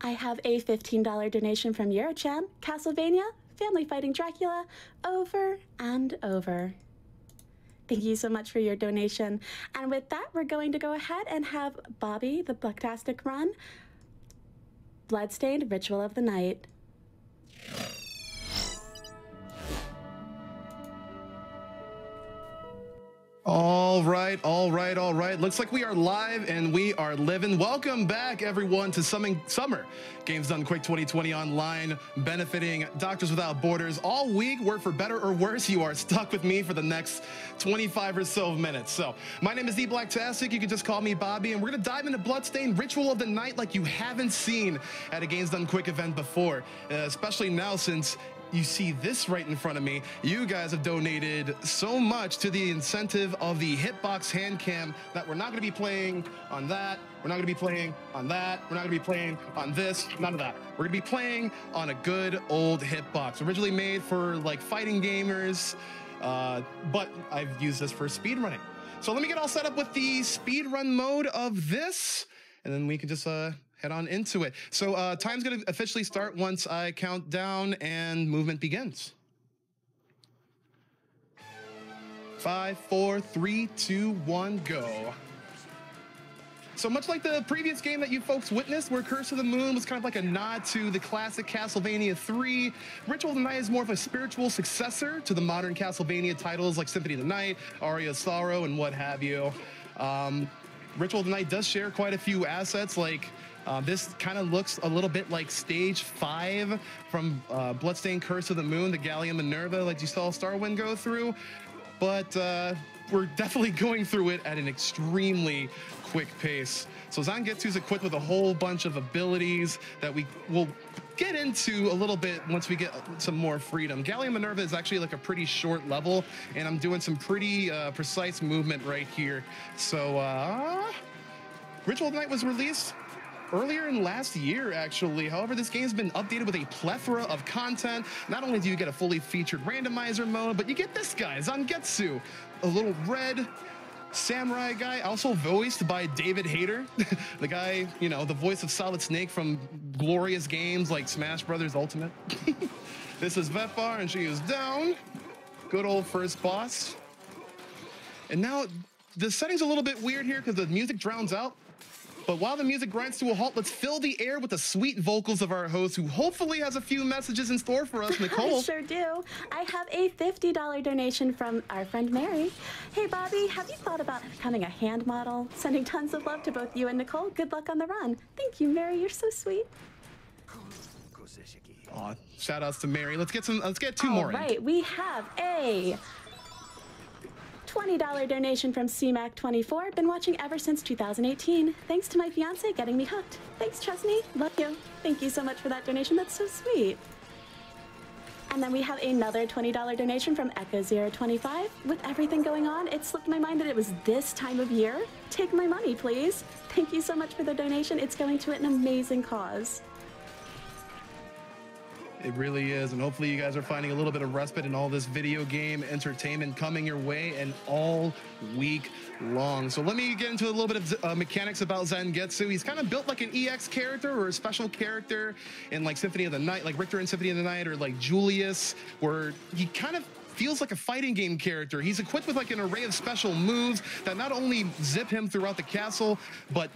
I have a $15 donation from Eurochan. Castlevania, family fighting Dracula, over and over. Thank you so much for your donation. And with that, we're going to go ahead and have Bobby, the Blacktastic run, Bloodstained, Ritual of the Night. All right. Looks like we are live and we are living. Welcome back, everyone, to Summer Games Done Quick 2020 online, benefiting Doctors Without Borders. All week, work for better or worse, you are stuck with me for the next 25 or so minutes. So, my name is the Blacktastic. You can just call me Bobby, and we're going to dive into Bloodstained Ritual of the Night like you haven't seen at a Games Done Quick event before, especially now since you see this right in front of me. You guys have donated so much to the incentive of the Hitbox hand cam that we're not going to be playing on that. We're not going to be playing on that. We're not going to be playing on this. None of that. We're going to be playing on a good old Hitbox, originally made for like fighting gamers, but I've used this for speedrunning. So let me get all set up with the speedrun mode of this, and then we can just head on into it. So time's gonna officially start once I count down and movement begins. 5, 4, 3, 2, 1, go. So much like the previous game that you folks witnessed, where Curse of the Moon was kind of like a nod to the classic Castlevania 3, Ritual of the Night is more of a spiritual successor to the modern Castlevania titles like Symphony of the Night, Aria of Sorrow, and what have you. Ritual of the Night does share quite a few assets, like this kind of looks a little bit like Stage 5 from Bloodstained Curse of the Moon, the Gallium Minerva, like you saw Starwind go through. But we're definitely going through it at an extremely quick pace. So Zangetsu's equipped with a whole bunch of abilities that we will get into a little bit once we get some more freedom. Gallium Minerva is actually like a pretty short level, and I'm doing some pretty precise movement right here. So Ritual of the Night was released earlier in last year, actually. However, this game's been updated with a plethora of content. Not only do you get a fully featured randomizer mode, but you get this guy, Zangetsu, a little red samurai guy, also voiced by David Hayter, the guy, you know, the voice of Solid Snake from glorious games like Smash Brothers Ultimate. This is Vetbar, and she is down. Good old first boss. And now the setting's a little bit weird here because the music drowns out. But while the music grinds to a halt, let's fill the air with the sweet vocals of our host, who hopefully has a few messages in store for us, Nichole. I sure do. I have a $50 donation from our friend Mary. Hey, Bobby, have you thought about becoming a hand model? Sending tons of love to both you and Nichole. Good luck on the run. Thank you, Mary. You're so sweet. Aw, shout outs to Mary. Let's get two more in. All right, we have a $20 donation from CMAC24. Been watching ever since 2018. Thanks to my fiance getting me hooked. Thanks, Chesney. Love you. Thank you so much for that donation. That's so sweet. And then we have another $20 donation from Echo025. With everything going on, it slipped my mind that it was this time of year. Take my money, please. Thank you so much for the donation. It's going to an amazing cause. It really is, and hopefully you guys are finding a little bit of respite in all this video game entertainment coming your way and all week long. So let me get into a little bit of mechanics about Zangetsu. He's kind of built like an EX character or a special character in like Symphony of the Night, like Richter in Symphony of the Night, or like Julius, where he kind of feels like a fighting game character. He's equipped with like an array of special moves that not only zip him throughout the castle, but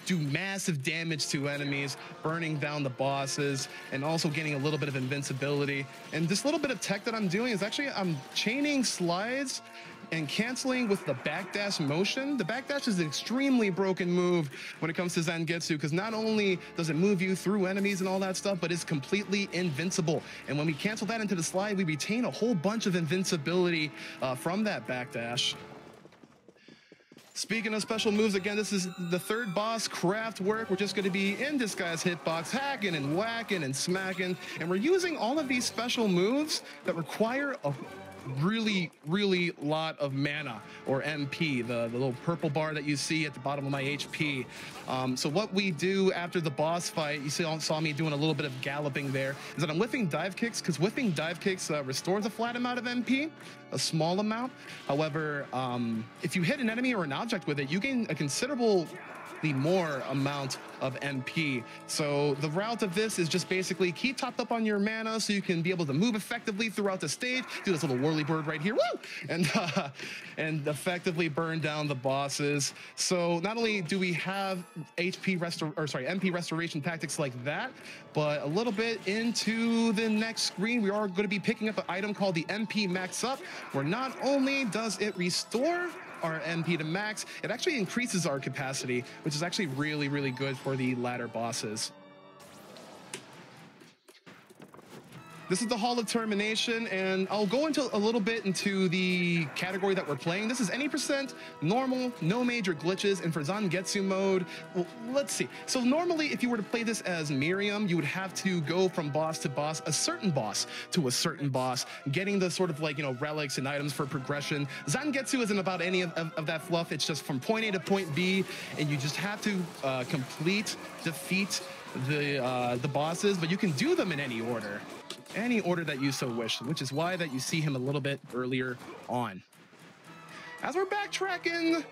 do massive damage to enemies, burning down the bosses, and also getting a little bit of invincibility. And this little bit of tech that I'm doing is actually I'm chaining slides and canceling with the backdash motion. The backdash is an extremely broken move when it comes to Zangetsu, because not only does it move you through enemies and all that stuff, but it's completely invincible. And when we cancel that into the slide, we retain a whole bunch of invincibility from that backdash. Speaking of special moves, again, this is the third boss, Craft Work. We're just going to be in this guy's hitbox, hacking and whacking and smacking. And we're using all of these special moves that require a really lot of mana, or MP, the little purple bar that you see at the bottom of my HP. So what we do after the boss fight, you saw me doing a little bit of galloping there, is that I'm whiffing dive kicks, because whiffing dive kicks restores a flat amount of MP, a small amount. However, if you hit an enemy or an object with it, you gain a considerable the more amount of MP. So the route of this is just basically keep topped up on your mana so you can be able to move effectively throughout the stage, do this little whirly bird right here, woo! And effectively burn down the bosses. So not only do we have MP restoration tactics like that, but a little bit into the next screen, we are going to be picking up an item called the MP Max Up, where not only does it restore our MP to max, it actually increases our capacity, which is actually really, really good for the latter bosses. This is the Hall of Termination, and I'll go into a little bit into the category that we're playing. This is any percent normal, no major glitches, and for Zangetsu mode, well, let's see. So normally, if you were to play this as Miriam, you would have to go from boss to boss, a certain boss to a certain boss, getting the sort of like, you know, relics and items for progression. Zangetsu isn't about any of that fluff. It's just from point A to point B, and you just have to defeat the bosses, but you can do them in any order that you so wish, which is why that you see him a little bit earlier on. As we're backtracking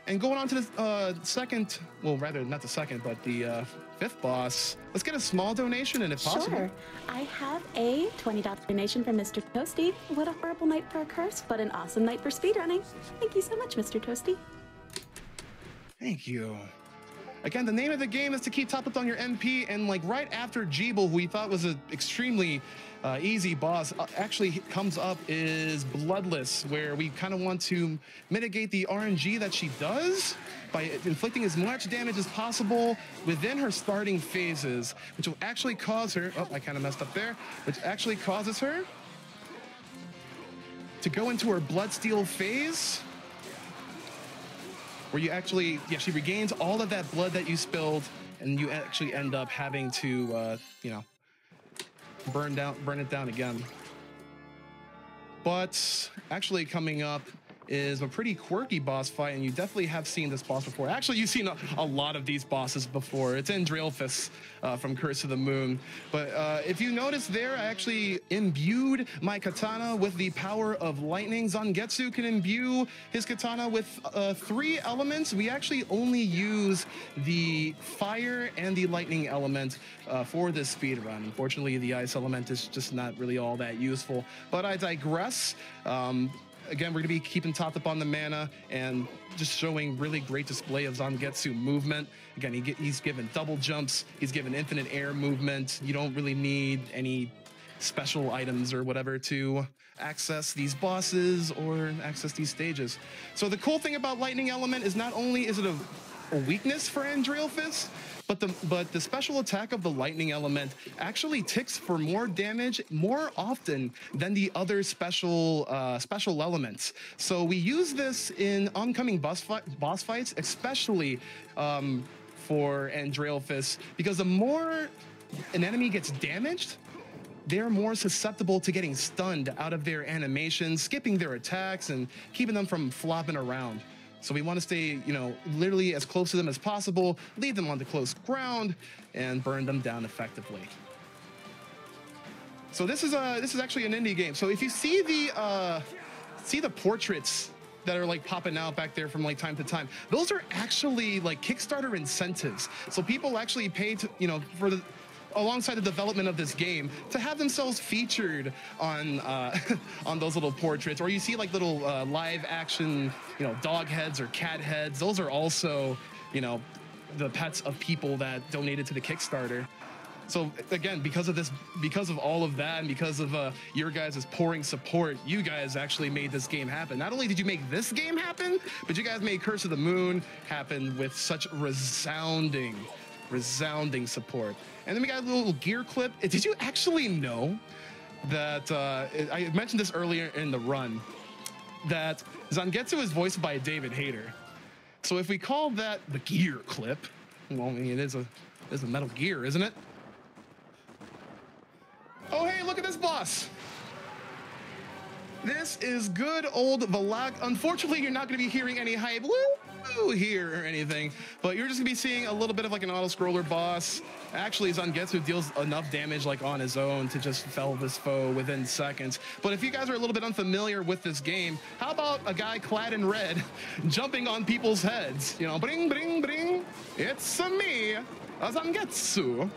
and going on to the second, well, rather not the second, but the fifth boss, let's get a small donation, and if possible. Sure. I have a $20 donation from Mr. Toasty. What a horrible night for a curse, but an awesome night for speedrunning. Thank you so much, Mr. Toasty. Thank you. Again, the name of the game is to keep topped up on your MP, and like right after Jeeble, who we thought was an extremely easy boss, actually comes up is Bloodless, where we kind of want to mitigate the RNG that she does by inflicting as much damage as possible within her starting phases, which will actually cause her, oh, I kind of messed up there, which actually causes her to go into her Bloodsteel phase, where you actually, yeah, she regains all of that blood that you spilled, and you actually end up having to, you know, burn it down again. But actually coming up is a pretty quirky boss fight, and you definitely have seen this boss before. Actually, you've seen a lot of these bosses before. It's Andrailphus from Curse of the Moon. But if you notice there, I actually imbued my katana with the power of lightning. Zangetsu can imbue his katana with 3 elements. We actually only use the fire and the lightning element for this speed run. Unfortunately, the ice element is just not really all that useful. But I digress. Again, we're going to be keeping topped up on the mana and just showing really great display of Zangetsu movement. Again, he's given double jumps. He's given infinite air movement. You don't really need any special items or whatever to access these bosses or access these stages. So the cool thing about Lightning Element is not only is it a weakness for Andrailphus, but the special attack of the Lightning Element actually ticks for more damage more often than the other special elements. So we use this in oncoming boss fights, especially for Andrailphus, because the more an enemy gets damaged, they're more susceptible to getting stunned out of their animations, skipping their attacks, and keeping them from flopping around. So we want to stay, you know, literally as close to them as possible, lead them onto close ground, and burn them down effectively. So this is actually an indie game. So if you see the portraits that are like popping out back there from like time to time, those are actually like Kickstarter incentives. So people actually pay to, you know, for the alongside the development of this game to have themselves featured on on those little portraits. Or you see like little live action, you know, dog heads or cat heads. Those are also, you know, the pets of people that donated to the Kickstarter. So again, because of all of that, and because of your guys' pouring support, you guys actually made this game happen. Not only did you make this game happen, but you guys made Curse of the Moon happen with such resounding support. And then we got a little gear clip. Did you actually know that, I mentioned this earlier in the run, that Zangetsu is voiced by David Hayter. So if we call that the gear clip, well, I mean, it is a Metal Gear, isn't it? Oh, hey, look at this boss. This is good old Valag. Unfortunately, you're not going to be hearing any hype. Woo! do here or anything, but you're just gonna be seeing a little bit of like an auto-scroller boss. Actually, Zangetsu deals enough damage like on his own to just fell this foe within seconds. But if you guys are a little bit unfamiliar with this game, how about a guy clad in red jumping on people's heads? You know, bring, bring, bring. It's me, Zangetsu.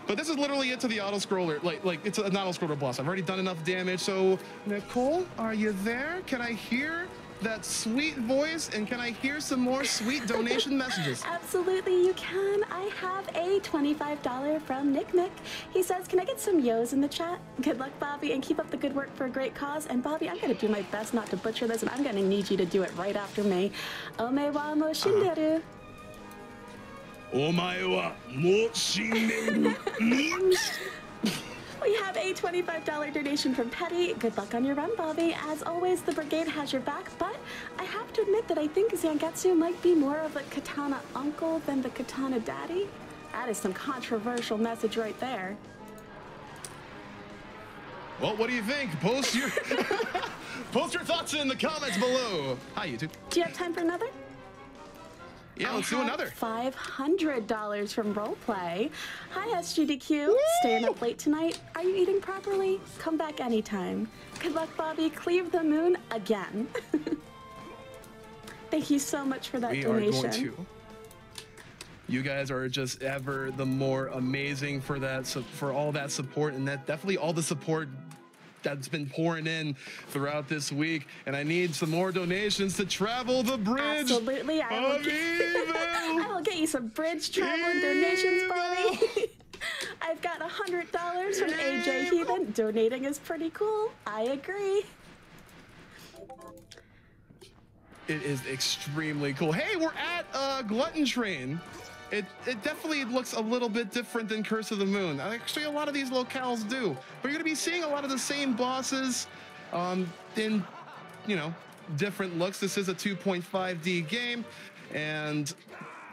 But this is literally it to the auto-scroller. Like it's an auto-scroller boss. I've already done enough damage. So, Nichole, are you there? Can I hear that sweet voice, and can I hear some more sweet donation messages? Absolutely, you can. I have a $25 from Nick. He says, can I get some yo's in the chat? Good luck, Bobby, and keep up the good work for a great cause. And Bobby, I'm going to do my best not to butcher this, and I'm going to need you to do it right after me. Ome wa mo shinderu. Omae wa mo shinderu. We have a $25 donation from Petty. Good luck on your run, Bobby. As always, the brigade has your back, but I have to admit that I think Zangetsu might be more of a katana uncle than the katana daddy. That is some controversial message right there. Well, what do you think? Post your post your thoughts in the comments below. Hi, YouTube. Do you have time for another? Yeah, let's do another. $500 from Roleplay. Hi, SGDQ. Woo! Staying up late tonight? Are you eating properly? Come back anytime. Good luck, Bobby. Cleave the moon again. Thank you so much for that donation. We are going to. You guys are just ever the more amazing for that, for all that support, and that definitely all the support that's been pouring in throughout this week. And I need some more donations to travel the bridge. Absolutely. I will get you some bridge travel donations, Bobby. I've got $100 from AJ Heathen. Donating is pretty cool. I agree. It is extremely cool. Hey, we're at Glutton Train. It definitely looks a little bit different than Curse of the Moon. Actually, a lot of these locales do. But you're gonna be seeing a lot of the same bosses in, you know, different looks. This is a 2.5D game, and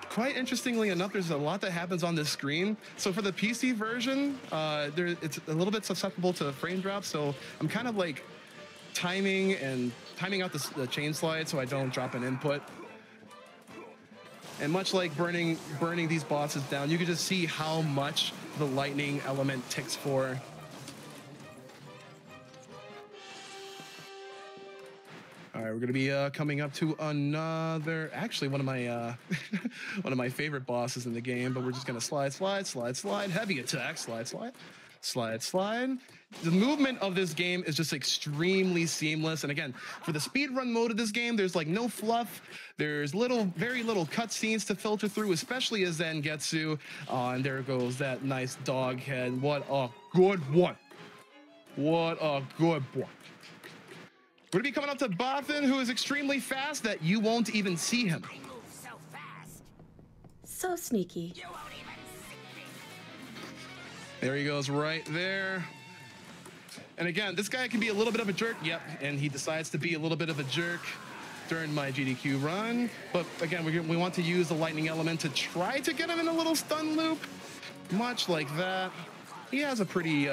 quite interestingly enough, there's a lot that happens on this screen. So for the PC version, it's a little bit susceptible to frame drops. So I'm kind of like timing out the chain slide so I don't drop an input. And much like burning these bosses down, you can just see how much the lightning element ticks for. All right, we're gonna be coming up to another, actually one of my one of my favorite bosses in the game, but we're just gonna slide, heavy attack, slide. The movement of this game is just extremely seamless. And again, for the speedrun mode of this game, there's like no fluff. There's very little cutscenes to filter through, especially as Zangetsu. And there goes that nice dog head. What a good one. What a good one. We're gonna be coming up to Bothan, who is extremely fast that you won't even see him. I move so fast. So sneaky. You won't even see me. There he goes right there. And again, this guy can be a little bit of a jerk. Yep, and he decides to be a little bit of a jerk during my GDQ run. But again, we want to use the lightning element to try to get him in a little stun loop. Much like that. He has a pretty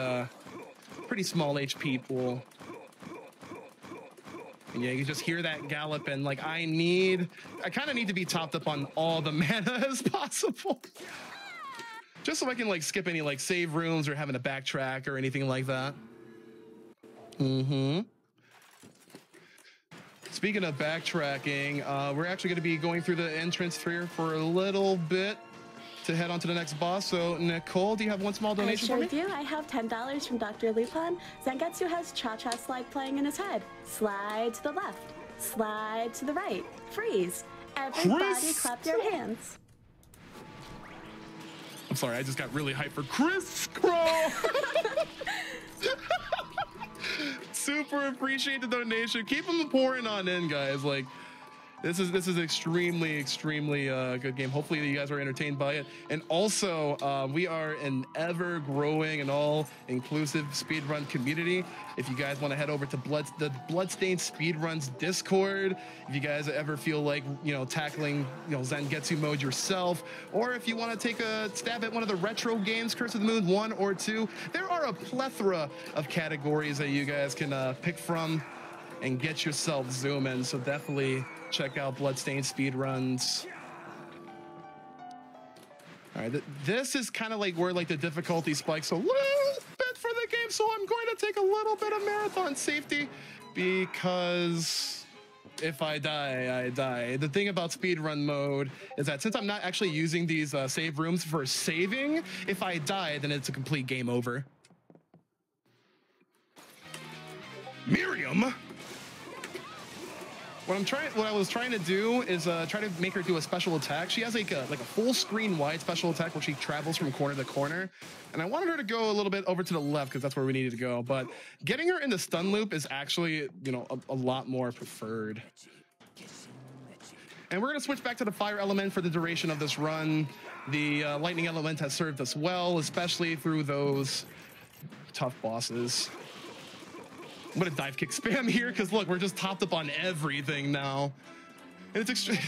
small HP pool. And yeah, you just hear that gallop, and like I kind of need to be topped up on all the mana as possible. Just so I can like skip any like save rooms or having to backtrack or anything like that. Speaking of backtracking, we're actually going to be going through the entrance here for a little bit to head on to the next boss. So Nichole, do you have one small donation for me? I sure do. I have $10 from Dr. Lupin. Zangetsu has Cha-Cha Slide playing in his head. Slide to the left. Slide to the right. Freeze. Everybody clap your hands. I'm sorry, I just got really hyped for Chris Crow. Super appreciate the donation. Keep them pouring on in, guys. Like, this is extremely good game. Hopefully you guys are entertained by it. And also, we are an ever-growing and all-inclusive speedrun community. If you guys want to head over to the Bloodstained Speedruns Discord, if you guys ever feel like, you know, tackling, you know, Zangetsu mode yourself, or if you want to take a stab at one of the retro games, Curse of the Moon 1 or 2, there are a plethora of categories that you guys can pick from. and get yourself zooming. So definitely check out Bloodstained speedruns. All right, this is kind of like where like the difficulty spikes a little bit for the game. So I'm going to take a little bit of marathon safety because if I die, I die. The thing about speedrun mode is that since I'm not actually using these save rooms for saving, if I die, then it's a complete game over. Miriam. What I was trying to do is try to make her do a special attack. She has like a full screen wide special attack where she travels from corner to corner. And I wanted her to go a little bit over to the left because that's where we needed to go. But getting her in the stun loop is actually, you know, a lot more preferred. And we're gonna switch back to the fire element for the duration of this run. The lightning element has served us well, especially through those tough bosses. I'm gonna dive kick spam here because look, we're just topped up on everything now. And it's extreme.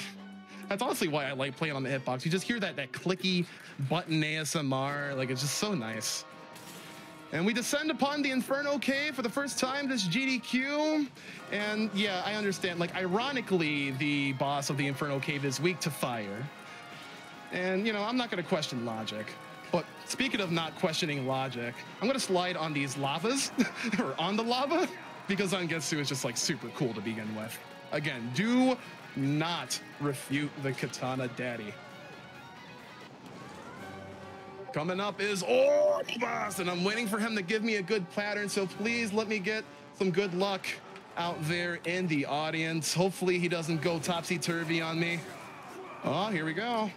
That's honestly why I like playing on the hitbox. You just hear that clicky button ASMR. Like, it's just so nice. And we descend upon the Inferno Cave for the first time this GDQ. And yeah, I understand. Like, ironically, the boss of the Inferno Cave is weak to fire. And, you know, I'm not gonna question logic. But speaking of not questioning logic, I'm gonna slide on these lavas, or on the lava, because Zangetsu is just like super cool to begin with. Again, do not refute the Katana Daddy. Coming up is Orbas, and I'm waiting for him to give me a good pattern, so please let me get some good luck out there in the audience. Hopefully he doesn't go topsy-turvy on me. Oh, here we go.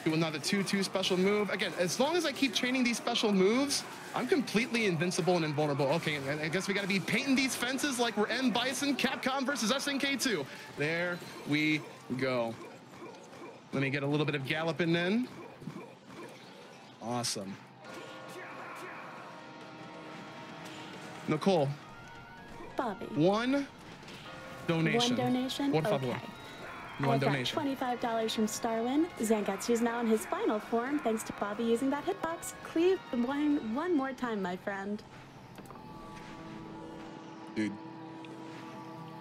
Do another 2-2 special move. Again, as long as I keep training these special moves, I'm completely invincible and invulnerable. Okay, I guess we gotta be painting these fences like we're M. Bison, Capcom versus SNK2. There we go. Let me get a little bit of galloping in. Awesome. Nichole. Bobby. One donation. One donation? Por favor. Okay. One I've donation. got $25 from Starwin. Zangetsu's now in his final form, thanks to Bobby using that hitbox. Cleave one more time, my friend. Dude.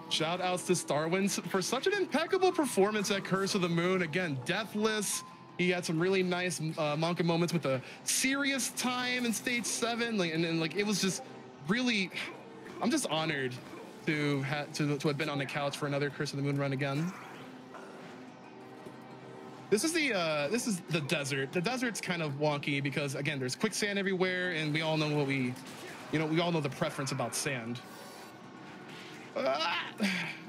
Shout outs to Starwin for such an impeccable performance at Curse of the Moon. Again, deathless. He had some really nice Monka moments with a serious time in stage 7. Like, and like, it was just really, I'm just honored to have been on the couch for another Curse of the Moon run again. This is the desert. The desert's kind of wonky because again, there's quicksand everywhere, and we all know what we all know the preference about sand.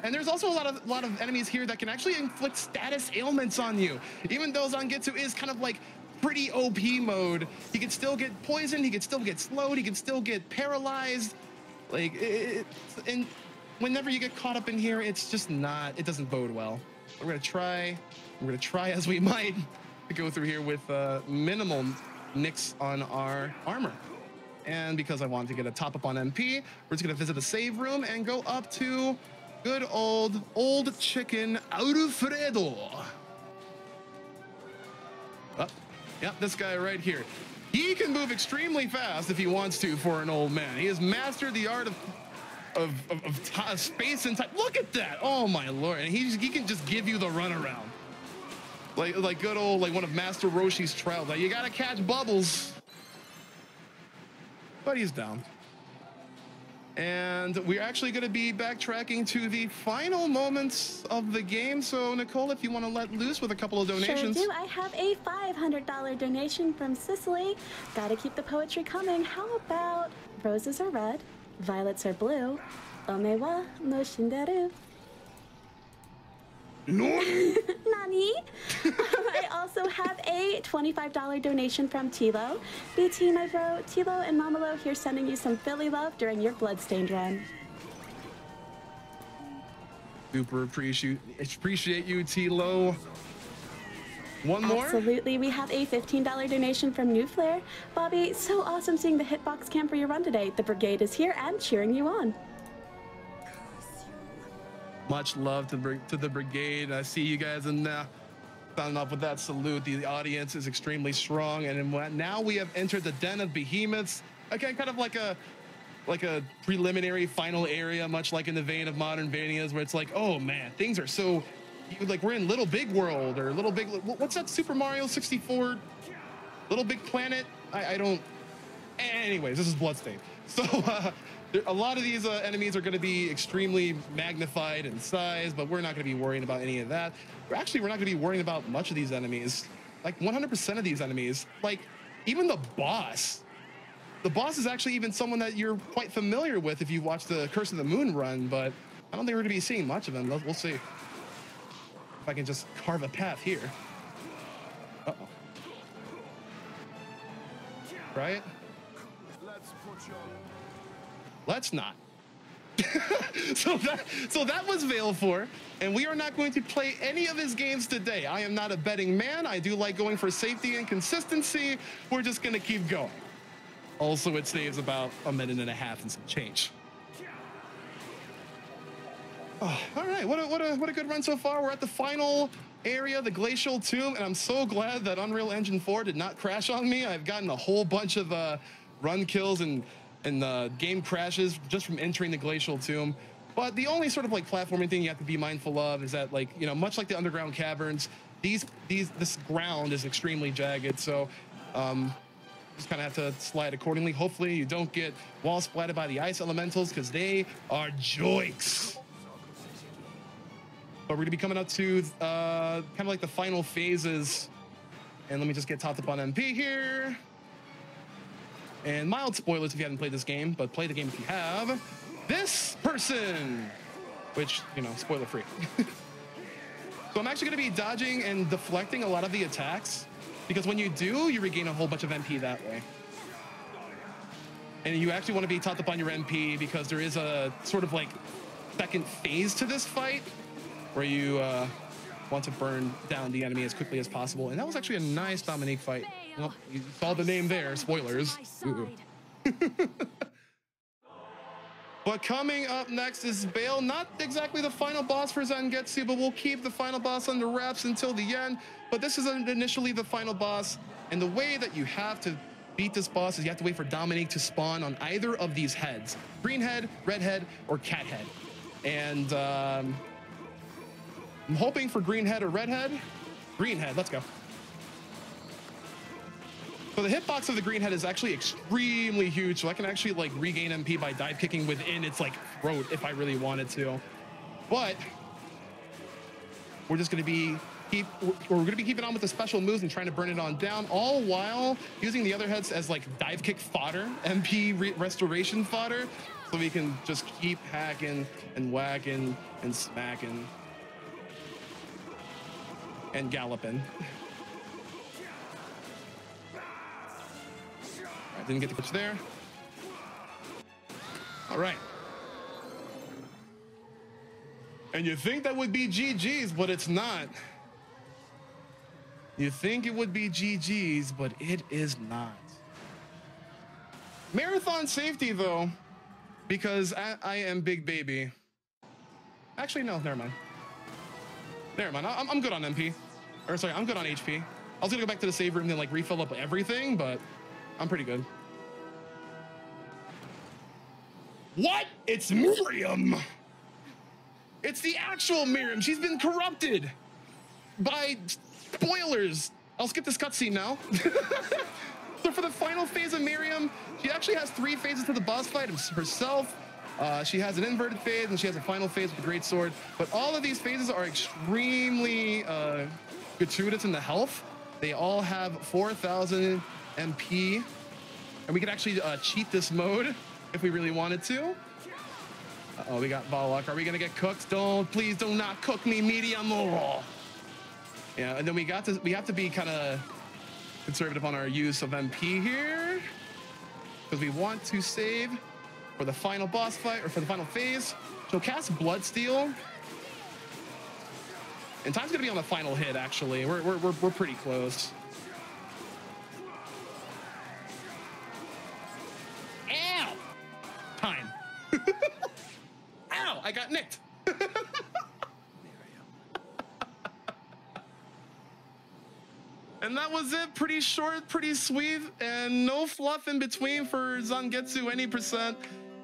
And there's also a lot of enemies here that can actually inflict status ailments on you. Even though Zangetsu is kind of like pretty OP mode, he can still get poisoned, he can still get slowed, he can still get paralyzed. Like, and whenever you get caught up in here, it's just not, it doesn't bode well. We're gonna try as we might to go through here with minimal nicks on our armor. And because I wanted to get a top up on MP, we're just gonna visit a save room and go up to good old chicken Alfredo. Yeah, this guy right here. He can move extremely fast if he wants to for an old man. He has mastered the art of space and time. Look at that! Oh my lord! And he can just give you the runaround, like good old one of Master Roshi's trials. Like, you gotta catch bubbles. But he's down. And we're actually going to be backtracking to the final moments of the game. So, Nichole, if you want to let loose with a couple of donations. Sure do. I have a $500 donation from Sicily. Gotta keep the poetry coming. How about roses are red, violets are blue, ome wa no shinderu. Nani? Nani? I also have a $25 donation from Tilo. BT, my bro, Tilo and Mamalo here sending you some Philly love during your Bloodstained run. Super appreciate you, Tilo. One more? Absolutely. We have a $15 donation from New Flare. Bobby, so awesome seeing the hitbox cam for your run today. The brigade is here and cheering you on. Much love to the brigade. I see you guys in there. Starting off with that salute. The audience is extremely strong. And now we have entered the den of behemoths. Again, kind of like a like a preliminary final area, much like in the vein of modern Vanias, where it's like, oh man, things are so, like we're in Little Big World or Little Big, what's that Super Mario 64? Little Big Planet? I don't, anyways, this is Bloodstained. So a lot of these enemies are gonna be extremely magnified in size, but we're not gonna be worrying about any of that. Actually, we're not gonna be worrying about much of these enemies. Like 100% of these enemies, like even the boss. The boss is actually even someone that you're quite familiar with if you watch the Curse of the Moon run, but I don't think we're gonna be seeing much of him. We'll see. If I can just carve a path here. Uh-oh. Right? Let's not. So that was Veil 4, and we are not going to play any of his games today. I am not a betting man. I do like going for safety and consistency. We're just gonna keep going. Also, it saves about a minute and a half and some change. Oh, all right, what a good run so far. We're at the final area, the Glacial Tomb, and I'm so glad that Unreal Engine 4 did not crash on me. I've gotten a whole bunch of run kills and game crashes just from entering the Glacial Tomb. But the only sort of like platforming thing you have to be mindful of is that, like, you know, much like the underground caverns, this ground is extremely jagged, so just kind of have to slide accordingly. Hopefully you don't get wall splatted by the ice elementals, because they are joiks. But we're gonna be coming up to kind of like the final phases. And let me just get topped up on MP here. And mild spoilers if you haven't played this game, but play the game if you have. This person, which, you know, spoiler free. So I'm actually gonna be dodging and deflecting a lot of the attacks, because when you do, you regain a whole bunch of MP that way. And you actually want to be topped up on your MP, because there is a sort of like second phase to this fight where you want to burn down the enemy as quickly as possible. And that was actually a nice Dominique fight. Well, you saw the name there, spoilers. But coming up next is Bale. Not exactly the final boss for Zangetsu, but we'll keep the final boss under wraps until the end. But this is initially the final boss, and the way that you have to beat this boss is you have to wait for Dominique to spawn on either of these heads: green head, red head, or cat head. And I'm hoping for green head or red head. Green head, let's go. So the hitbox of the green head is actually extremely huge, so I can actually like regain MP by dive kicking within its like throat if I really wanted to. But we're just gonna be keeping on with the special moves and trying to burn it on down, all while using the other heads as like dive kick fodder, MP restoration fodder, so we can just keep hacking and whacking and smacking and galloping. Didn't get the glitch there. All right. And you think that would be GG's, but it's not. You think it would be GG's, but it is not. Marathon safety, though, because I am Big Baby. Actually, no, never mind. Never mind. I'm good on MP. Or sorry, I'm good on HP. I was gonna go back to the save room and then like refill up everything, but I'm pretty good. What? It's Miriam. It's the actual Miriam. She's been corrupted by spoilers. I'll skip this cutscene now. So for the final phase of Miriam, she actually has 3 phases to the boss fight herself. She has an inverted phase, and she has a final phase with the great sword. But all of these phases are extremely gratuitous in the health. They all have 4,000 MP, and we could actually cheat this mode if we really wanted to. Uh-oh, we got Valak. Are we gonna get cooked? Please do not cook me medium raw. Yeah, and then we have to be kind of conservative on our use of MP here, because we want to save for the final boss fight, or for the final phase. So cast Bloodsteel. And time's gonna be on the final hit, actually. We're pretty close. Ow! Time. Ow! I got nicked. And that was it. Pretty short, pretty sweet, and no fluff in between for Zangetsu any percent.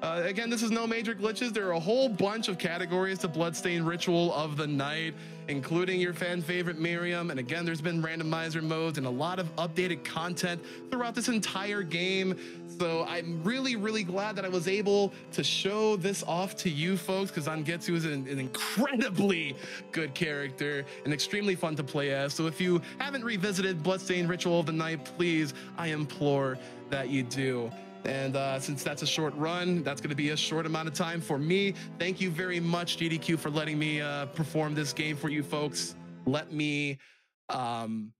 Again, this is no major glitches. There are a whole bunch of categories to Bloodstained Ritual of the Night, including your fan favorite Miriam. And again, there's been randomizer modes and a lot of updated content throughout this entire game. So I'm really, really glad that I was able to show this off to you folks, because Angetsu is an incredibly good character and extremely fun to play as. So if you haven't revisited Bloodstained Ritual of the Night, please, I implore that you do. And since that's a short run, that's going to be a short amount of time for me. Thank you very much, GDQ, for letting me perform this game for you folks. Let me plug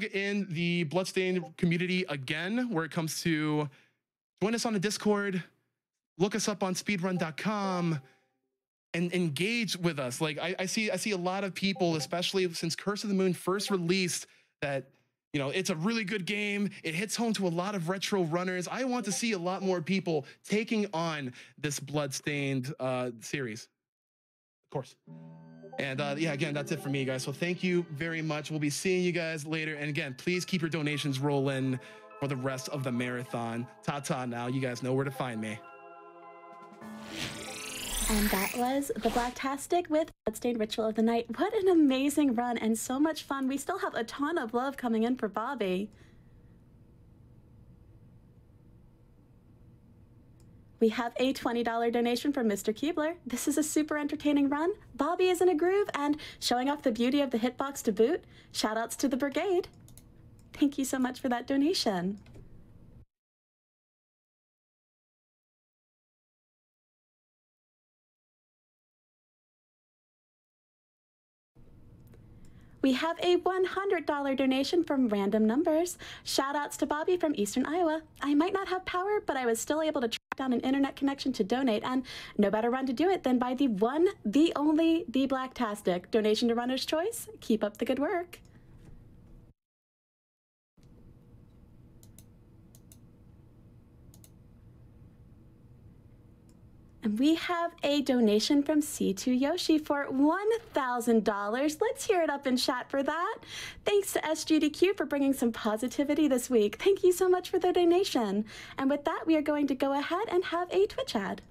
in the Bloodstained community again, where it comes to join us on the Discord, look us up on speedrun.com, and engage with us. Like I see a lot of people, especially since Curse of the Moon first released, that, you know, it's a really good game. It hits home to a lot of retro runners. I want to see a lot more people taking on this Bloodstained series, of course. And yeah, again, that's it for me, guys. So thank you very much. We'll be seeing you guys later. And again, please keep your donations rolling for the rest of the marathon. Ta-ta now. You guys know where to find me. And that was the Blacktastic with Bloodstained Ritual of the Night. What an amazing run and so much fun. We still have a ton of love coming in for Bobby. We have a $20 donation from Mr. Keebler. This is a super entertaining run. Bobby is in a groove and showing off the beauty of the hitbox to boot. Shoutouts to the brigade. Thank you so much for that donation. We have a $100 donation from Random Numbers. Shoutouts to Bobby from Eastern Iowa. I might not have power, but I was still able to track down an internet connection to donate, and no better run to do it than by the one, the only, the Blacktastic. Donation to Runner's Choice. Keep up the good work. And we have a donation from C2 Yoshi for $1,000. Let's hear it up in chat for that. Thanks to SGDQ for bringing some positivity this week. Thank you so much for the donation. And with that, we are going to go ahead and have a Twitch ad.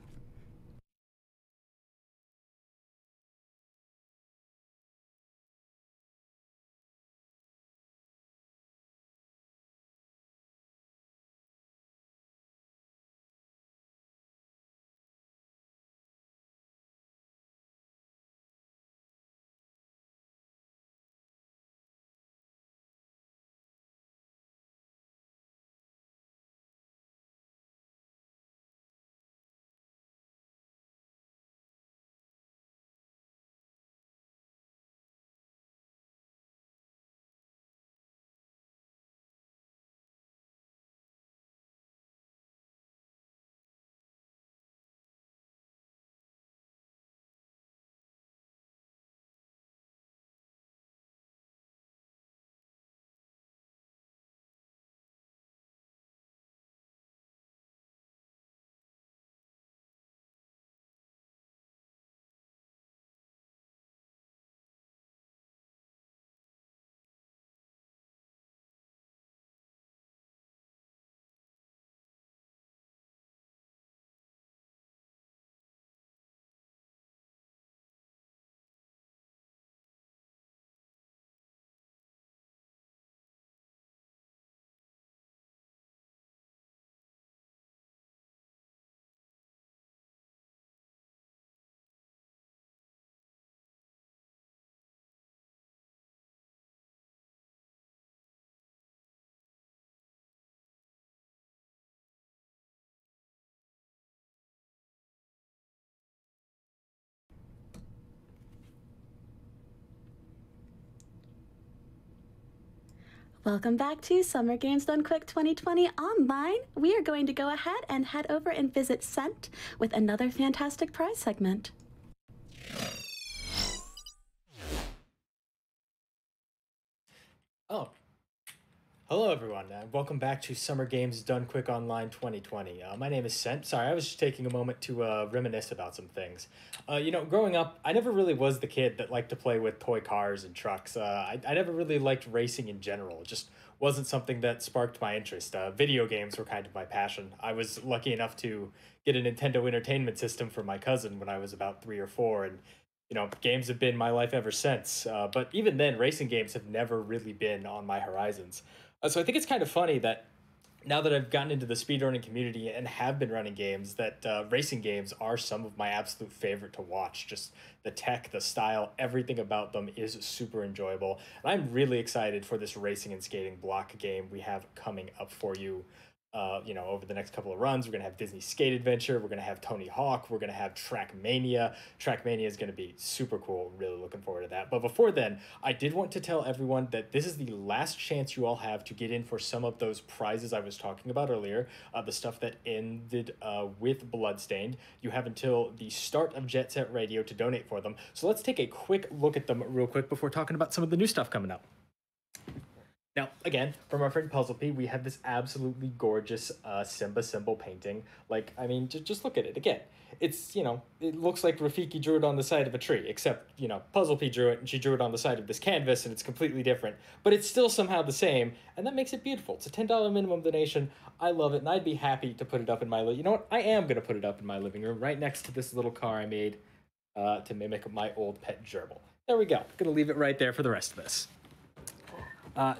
Welcome back to Summer Games Done Quick 2020 Online. We are going to go ahead and head over and visit Scent with another fantastic prize segment. Oh, hello everyone. Welcome back to Summer Games Done Quick Online 2020. My name is Scent. Sorry, I was just taking a moment to reminisce about some things. You know, growing up, I never really was the kid that liked to play with toy cars and trucks. I never really liked racing in general. It just wasn't something that sparked my interest. Video games were kind of my passion. I was lucky enough to get a Nintendo Entertainment System for my cousin when I was about 3 or 4, and games have been my life ever since. But even then, racing games have never really been on my horizons. So I think it's kind of funny that now that I've gotten into the speedrunning community and have been running games, that racing games are some of my absolute favorite to watch. Just the tech, the style, everything about them is super enjoyable. And I'm really excited for this racing and skating block game we have coming up for you. Over the next couple of runs. We're going to have Disney Skate Adventure. We're going to have Tony Hawk. We're going to have Trackmania. Trackmania is going to be super cool. Really looking forward to that. But before then, I did want to tell everyone that this is the last chance you all have to get in for some of those prizes I was talking about earlier, the stuff that ended with Bloodstained. You have until the start of Jet Set Radio to donate for them. So let's take a quick look at them real quick before talking about some of the new stuff coming up. Now, again, from our friend Puzzle P, we have this absolutely gorgeous Simba symbol painting. Like, I mean, just look at it. Again, it's, it looks like Rafiki drew it on the side of a tree, except, Puzzle P drew it, and she drew it on the side of this canvas, and it's completely different. But it's still somehow the same, and that makes it beautiful. It's a $10 minimum donation. I love it, and I'd be happy to put it up in my living room. You know what? I am going to put it up in my living room, right next to this little car I made to mimic my old pet gerbil. There we go. Going to leave it right there for the rest of this.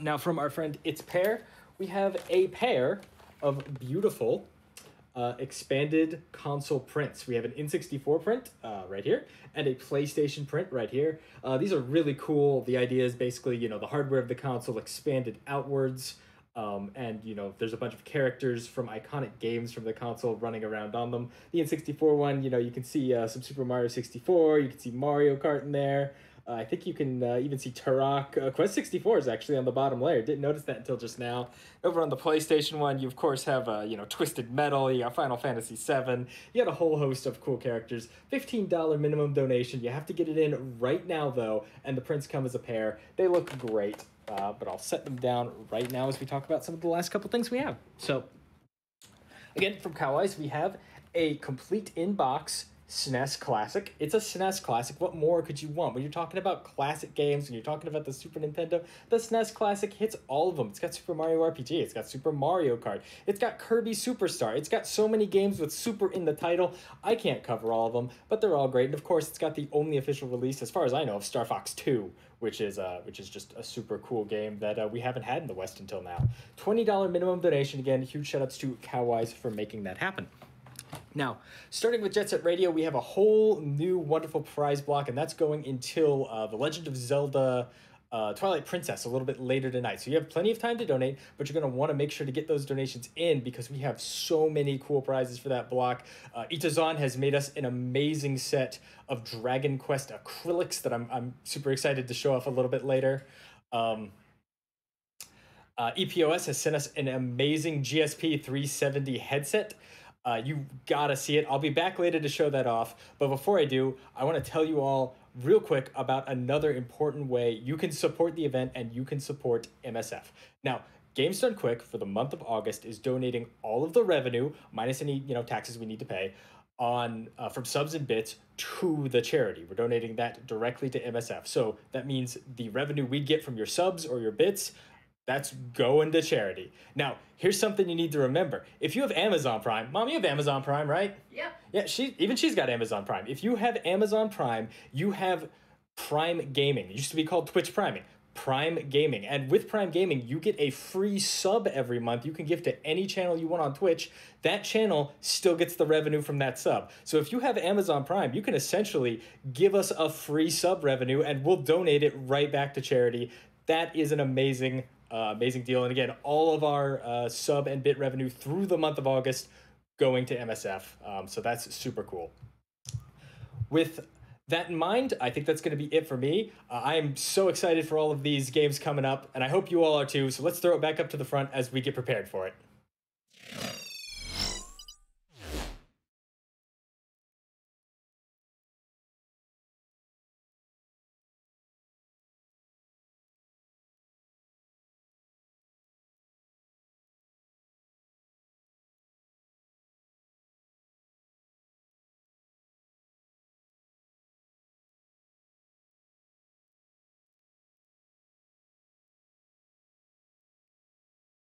Now, from our friend It's Pair, we have a pair of beautiful expanded console prints. We have an N64 print right here and a PlayStation print right here. These are really cool. The idea is basically, the hardware of the console expanded outwards. And, there's a bunch of characters from iconic games from the console running around on them. The N64 one, you can see some Super Mario 64. You can see Mario Kart in there. I think you can even see Turok. Quest 64 is actually on the bottom layer. Didn't notice that until just now. Over on the PlayStation one, you of course have Twisted Metal. You got Final Fantasy VII. You got a whole host of cool characters. $15 minimum donation. You have to get it in right now though, and the prints come as a pair. They look great, but I'll set them down right now as we talk about some of the last couple things we have. So, again, from Coweyes, we have a complete in-box SNES Classic. It's a SNES Classic. What more could you want? When you're talking about classic games, when you're talking about the Super Nintendo, the SNES Classic hits all of them. It's got Super Mario RPG. It's got Super Mario Kart. It's got Kirby Superstar. It's got so many games with Super in the title. I can't cover all of them, but they're all great. And of course, it's got the only official release, as far as I know, of Star Fox 2, which is just a super cool game that we haven't had in the West until now. $20 minimum donation. Again, huge shout-outs to Coweyes for making that happen. Now, starting with Jet Set Radio, we have a whole new wonderful prize block, and that's going until The Legend of Zelda Twilight Princess a little bit later tonight. So you have plenty of time to donate, but you're going to want to make sure to get those donations in because we have so many cool prizes for that block. Itazan has made us an amazing set of Dragon Quest acrylics that I'm super excited to show off a little bit later. EPOS has sent us an amazing GSP 370 headset. You gotta see it. I'll be back later to show that off. But before I do, I want to tell you all real quick about another important way you can support the event and you can support MSF. Now, Games Done Quick for the month of August is donating all of the revenue, minus any taxes we need to pay, on from subs and bits to the charity. We're donating that directly to MSF. So that means the revenue we get from your subs or your bits, that's going to charity. Now, here's something you need to remember. If you have Amazon Prime, Mom, you have Amazon Prime, right? Yep. Yeah, she's got Amazon Prime. If you have Amazon Prime, you have Prime Gaming. It used to be called Twitch Priming. Prime Gaming. And with Prime Gaming, you get a free sub every month. You can give to any channel you want on Twitch. That channel still gets the revenue from that sub. So if you have Amazon Prime, you can essentially give us a free sub revenue and we'll donate it right back to charity. That is an amazing deal. And again, all of our sub and bit revenue through the month of August going to MSF. So that's super cool. With that in mind, I think that's going to be it for me. I am so excited for all of these games coming up, and I hope you all are too. So let's throw it back up to the front as we get prepared for it.